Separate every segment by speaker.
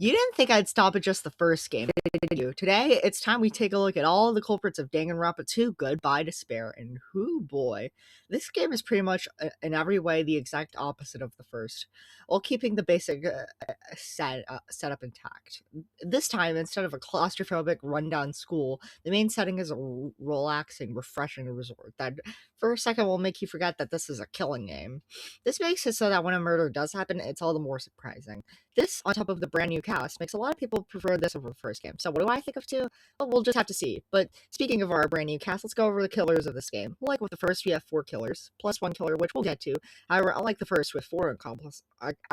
Speaker 1: You didn't think I'd stop at just the first game, did you? Today, it's time we take a look at all the culprits of Danganronpa 2, Goodbye Despair, and whoo boy, this game is pretty much, in every way, the exact opposite of the first, while keeping the basic setup intact. This time, instead of a claustrophobic, rundown school, the main setting is a relaxing, refreshing resort that, for a second, will make you forget that this is a killing game. This makes it so that when a murder does happen, it's all the more surprising. This, on top of the brand new cast, makes a lot of people prefer this over the first game. So what do I think of 2? Well, we'll just have to see. But speaking of our brand new cast, let's go over the killers of this game. Like with the first, we have 4 killers, plus 1 killer, which we'll get to. However, unlike the first with 4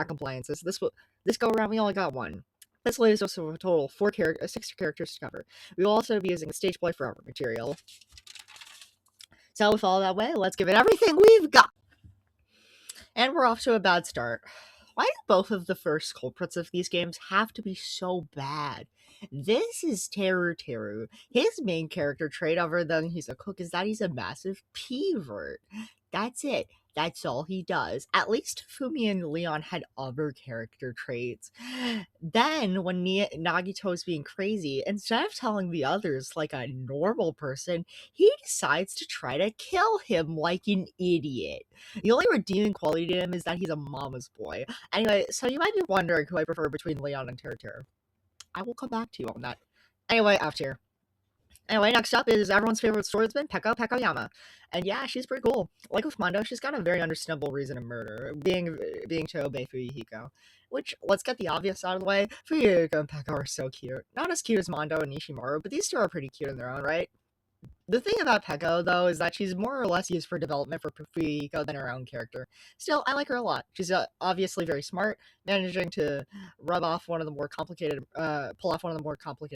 Speaker 1: compliances, this go around we only got 1. This leaves us with a total of 6 characters to cover. We will also be using Stage Play Forever material. So with all that way, let's give it everything we've got. And we're off to a bad start. Why do both of the first culprits of these games have to be so bad? This is Teru. His main character trait, other than he's a cook, is that he's a massive pervert. That's it. That's all he does. At least Fumi and Leon had other character traits. Then, when Nagito's being crazy, instead of telling the others like a normal person, he decides to try to kill him like an idiot. The only redeeming quality to him is that he's a mama's boy. Anyway, so you might be wondering who I prefer between Leon and Teru. I will come back to you on that. Anyway, after. Anyway, next up is everyone's favorite swordsman, Peko Yama. And yeah, she's pretty cool. Like with Mondo, she's got a very understandable reason to murder, being to obey Fuyuhiko. Which, let's get the obvious out of the way, Fuyuhiko and Peko are so cute. Not as cute as Mondo and Nishimaru, but these two are pretty cute in their own right. The thing about Peko, though, is that she's more or less used for development for Fuyuhiko than her own character. Still, I like her a lot. She's obviously very smart, managing to pull off one of the more complicated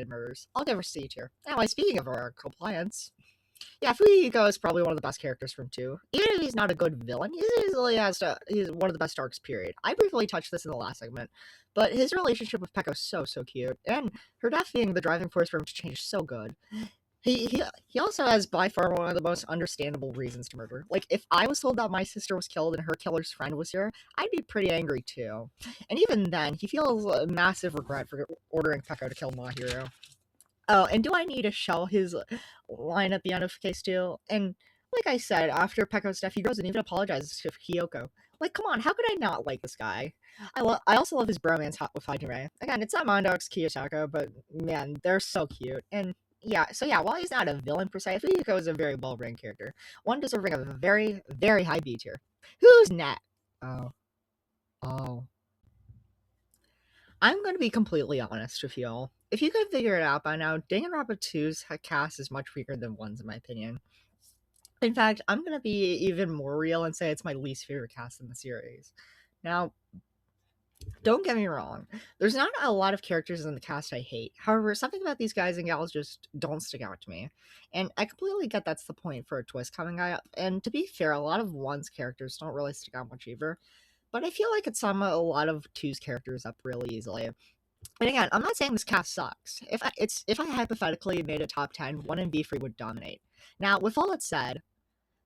Speaker 1: murders. I'll give her C tier. Anyway, speaking of her compliance, yeah, Fuyuhiko is probably one of the best characters from 2. Even if he's not a good villain, he's one of the best arcs, period. I briefly touched this in the last segment, but his relationship with Peko is so cute, and her death being the driving force for him to change is so good. He also has by far one of the most understandable reasons to murder. Like, if I was told that my sister was killed and her killer's friend was here, I'd be pretty angry too. And even then, he feels a massive regret for ordering Peko to kill Mahiru. Oh, and do I need to show his line at the end of case 2? And like I said, after Peko's death, he goes and even apologizes to Hiyoko. Like, come on, how could I not like this guy? I also love his bromance with Hajime. Again, it's not Mondo, it's Kiyosako, but man, they're so cute. And while he's not a villain per se, Fuyuhiko is a very well-written character. One deserving of a very, very high B tier. Who's next? Oh. I'm going to be completely honest with you all. If you could figure it out by now, Danganronpa 2's cast is much weaker than 1's in my opinion. In fact, I'm going to be even more real and say it's my least favorite cast in the series. Now, don't get me wrong, there's not a lot of characters in the cast I hate. However, something about these guys and gals just don't stick out to me. And I completely get that's the point for a twist coming up. And to be fair, a lot of 1's characters don't really stick out much either. But I feel like it sums a lot of 2's characters up really easily. And again, I'm not saying this cast sucks. If I hypothetically made a top 10, 1 and B3 would dominate. Now, with all that said,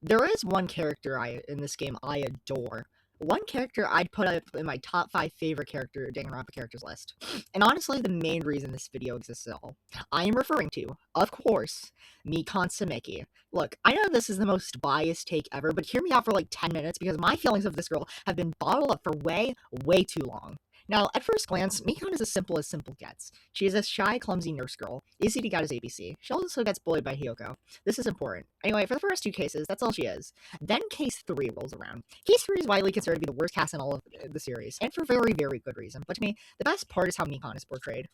Speaker 1: there is one character in this game I adore. One character I'd put up in my top 5 favorite Danganronpa characters list. And honestly, the main reason this video exists at all. I am referring to, of course, Mikan Sameki. Look, I know this is the most biased take ever, but hear me out for like 10 minutes because my feelings of this girl have been bottled up for way too long. Now, at first glance, Mikan is as simple gets. She is a shy, clumsy nurse girl, easy to get as ABC. She also gets bullied by Hiyoko. This is important. Anyway, for the first 2 cases, that's all she is. Then case 3 rolls around. Case 3 is widely considered to be the worst cast in all of the series, and for very, very good reason. But to me, the best part is how Mikan is portrayed.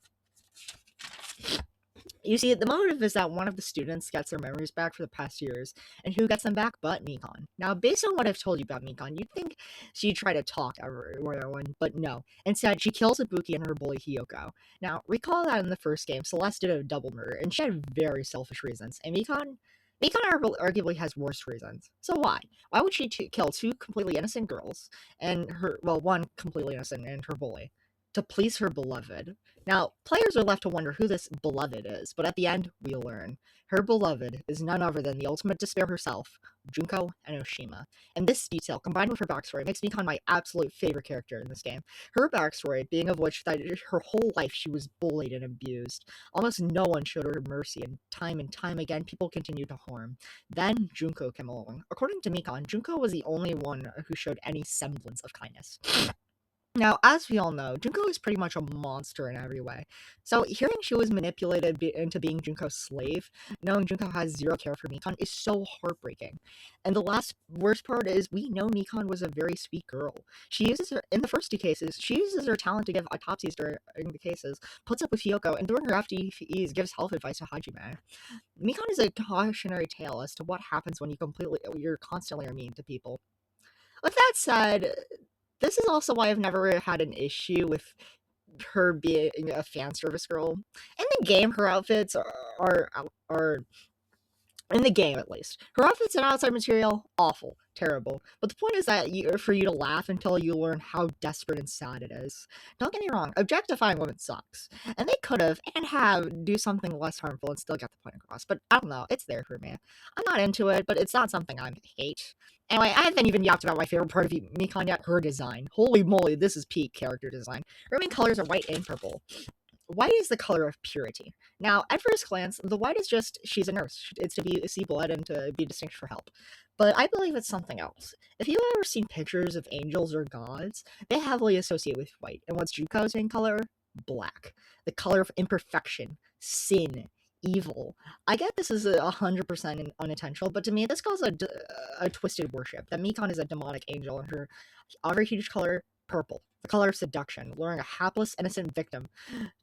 Speaker 1: You see, the motive is that one of the students gets their memories back for the past years, and who gets them back but Mikan. Now, based on what I've told you about Mikan, you'd think she'd try to talk everyone, but no. Instead, she kills Ibuki and her bully Hiyoko. Now, recall that in the first game, Celeste did a double murder, and she had very selfish reasons, and Mikan arguably has worse reasons. So why? Why would she kill 2 completely innocent girls, and one completely innocent, and her bully? to please her beloved. Now, players are left to wonder who this beloved is, but at the end, we learn. Her beloved is none other than the ultimate despair herself, Junko Enoshima. And this detail, combined with her backstory, makes Mikan my absolute favorite character in this game. Her backstory being of which that her whole life she was bullied and abused. Almost no one showed her mercy, and time again, people continued to harm. Then Junko came along. According to Mikan, Junko was the only one who showed any semblance of kindness. Now, as we all know, Junko is pretty much a monster in every way. So, hearing she was manipulated into being Junko's slave, knowing Junko has zero care for Mikan, is so heartbreaking. And the worst part is, we know Mikan was a very sweet girl. She uses her, in the first two cases, she uses her talent to give autopsies during the cases, puts up with Hyoko, and during her FTEs, gives health advice to Hajime. Mikan is a cautionary tale as to what happens when you're constantly mean to people. With that said, this is also why I've never had an issue with her being a fan service girl. In the game, her outfits are in the game, at least. Her outfits and outside material, awful, terrible. But the point is that for you to laugh until you learn how desperate and sad it is. Don't get me wrong, objectifying women sucks. And they could have, and have, do something less harmful and still get the point across. But I don't know, it's there for me. I'm not into it, but it's not something I hate. Anyway, I haven't even yapped about my favorite part of Mikan yet, her design. Holy moly, this is peak character design. Her main colors are white and purple. White is the color of purity. Now, at first glance, the white is just she's a nurse. It's to see blood and to be distinct for help. But I believe it's something else. If you've ever seen pictures of angels or gods, they heavily associate with white. And what's Junko's main color? Black. The color of imperfection, sin, evil. I get this is 100% unintentional, but to me, this calls a twisted worship. That Mikan is a demonic angel, and her other huge color, purple. The color of seduction, luring a hapless, innocent victim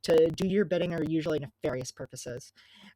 Speaker 1: to do your bidding or usually nefarious purposes.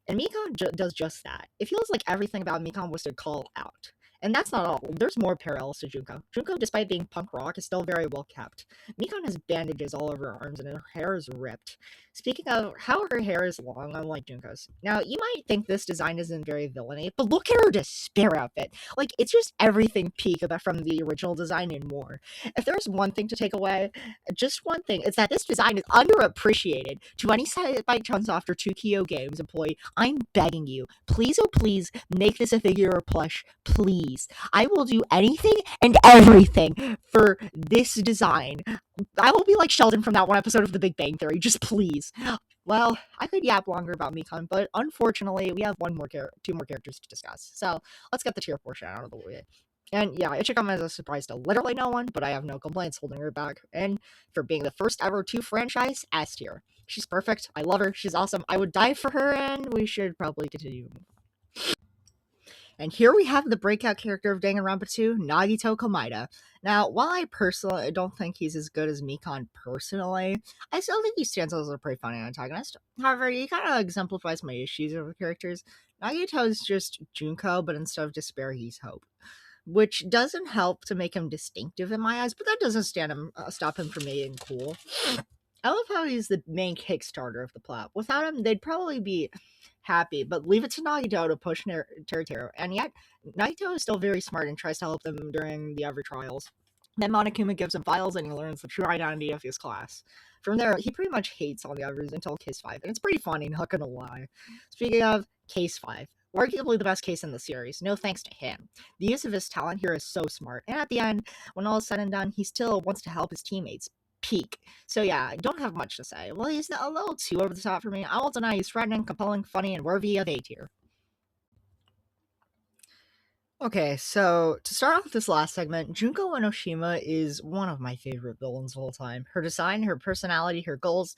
Speaker 1: And Mikan does just that. It feels like everything about Mikan was to call out. And that's not all. There's more parallels to Junko. Junko, despite being punk rock, is still very well kept. Mikan has bandages all over her arms and her hair is ripped. Speaking of how her hair is long, unlike Junko's. Now, you might think this design isn't very villainy, but look at her despair outfit. Like, it's just everything peak from the original design and more. If there's one thing to take away, just one thing, it's that this design is underappreciated. To any side by Chunsoft or 2KO Games employee, I'm begging you, please, oh please, make this a figure or plush, please. I will do anything and everything for this design. I will be like Sheldon from that one episode of The Big Bang Theory, just please. Well, I could yap longer about Mikan, but unfortunately, we have two more characters to discuss. So let's get the tier portion out of the way. And yeah, it should come as a surprise to literally no one, but I have no complaints holding her back. And for being the first ever 2 franchise, S tier. She's perfect. I love her. She's awesome. I would die for her, and we should probably continue. And here we have the breakout character of Danganronpa 2, Nagito Komaeda. Now, while I personally don't think he's as good as Mikan personally, I still think he stands out as a pretty funny antagonist. However, he kind of exemplifies my issues with the characters. Nagito is just Junko, but instead of despair, he's hope, which doesn't help to make him distinctive in my eyes, but that doesn't stop him from being cool. I love how he's the main Kickstarter of the plot. Without him, they'd probably be happy, but leave it to Nagito to push Teruteru. And yet, Nagito is still very smart and tries to help them during the other trials. Then Monokuma gives him files and he learns the true identity of his class. From there, he pretty much hates all the others until Case 5, and it's pretty funny, not gonna lie. Speaking of Case 5, arguably the best case in the series, no thanks to him. The use of his talent here is so smart, and at the end, when all is said and done, he still wants to help his teammates. Peak. So yeah, I don't have much to say. Well, he's a little too over the top for me. I won't deny he's threatening, compelling, funny, and worthy of A tier. Okay, so to start off this last segment, Junko Enoshima is one of my favorite villains of all time. Her design, her personality, her goals,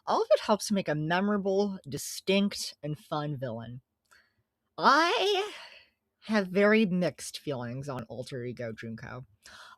Speaker 1: all of it helps to make a memorable, distinct, and fun villain. I have very mixed feelings on Alter Ego Junko.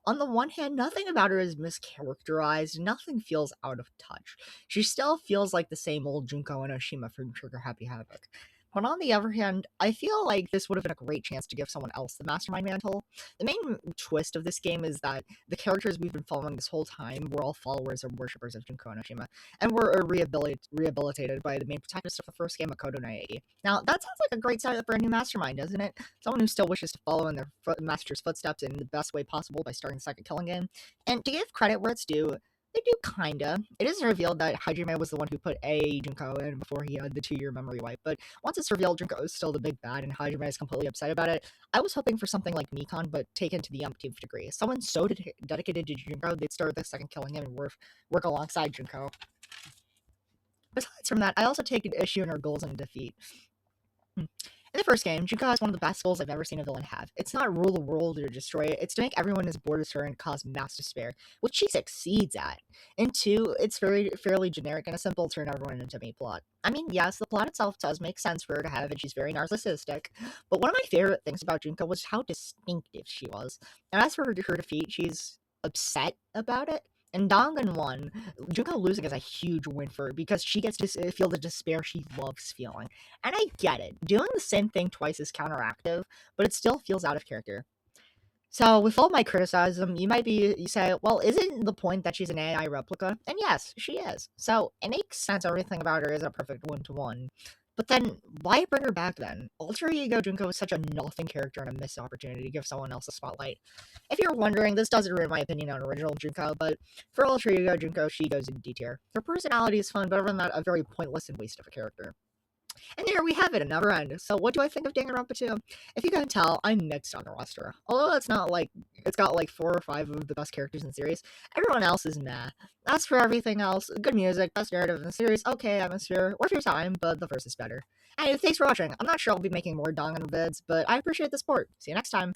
Speaker 1: On the one hand, nothing about her is mischaracterized, nothing feels out of touch. She still feels like the same old Junko Enoshima from Trigger Happy Havoc. But on the other hand, I feel like this would have been a great chance to give someone else the Mastermind mantle. The main twist of this game is that the characters we've been following this whole time were all followers or worshippers of Junko Enoshima, and were rehabilitated by the main protagonist of the first game, Makoto Naegi. Now, that sounds like a great setup for a new Mastermind, doesn't it? Someone who still wishes to follow in their master's footsteps in the best way possible by starting the second killing game. And to give credit where it's due, They do kinda. It is revealed that Hajime was the one who put a Junko in before he had the 2-year memory wipe, but once it's revealed Junko is still the big bad and Hajime is completely upset about it, I was hoping for something like Nikon, but taken to the umpteenth degree. Someone so dedicated to Junko, they'd start the second killing him and work alongside Junko. Besides from that, I also take issue in her goals and defeat. In the first game, Junko has one of the best goals I've ever seen a villain have. It's not rule the world or destroy it, it's to make everyone as bored as her and cause mass despair, which she succeeds at. In 2, it's fairly generic and a simple turn everyone into me plot. I mean, yes, the plot itself does make sense for her to have, and she's very narcissistic, but one of my favorite things about Junko was how distinctive she was. And as for her defeat, she's upset about it. In Danganronpa, Junko losing is a huge win for her because she gets to feel the despair she loves feeling. And I get it. Doing the same thing twice is counteractive, but it still feels out of character. So, with all my criticism, you say, well, isn't the point that she's an AI replica? And yes, she is. So, it makes sense everything about her isn't perfect one-to-one. But then, why bring her back then? Alter Ego Junko is such a nothing character and a missed opportunity to give someone else a spotlight. If you're wondering, this doesn't ruin my opinion on original Junko, but for Alter Ego Junko, she goes in D tier. Her personality is fun, but other than that, a very pointless and waste of a character. And there we have it, another end. So what do I think of Danganronpa 2? If you can tell, I'm mixed on the roster. Although it's not like, it's got like 4 or 5 of the best characters in the series, everyone else is meh. As for everything else, good music, best narrative in the series, okay atmosphere, worth your time, but the first is better. Anyway, thanks for watching. I'm not sure I'll be making more Danganronpa vids, but I appreciate the support. See you next time.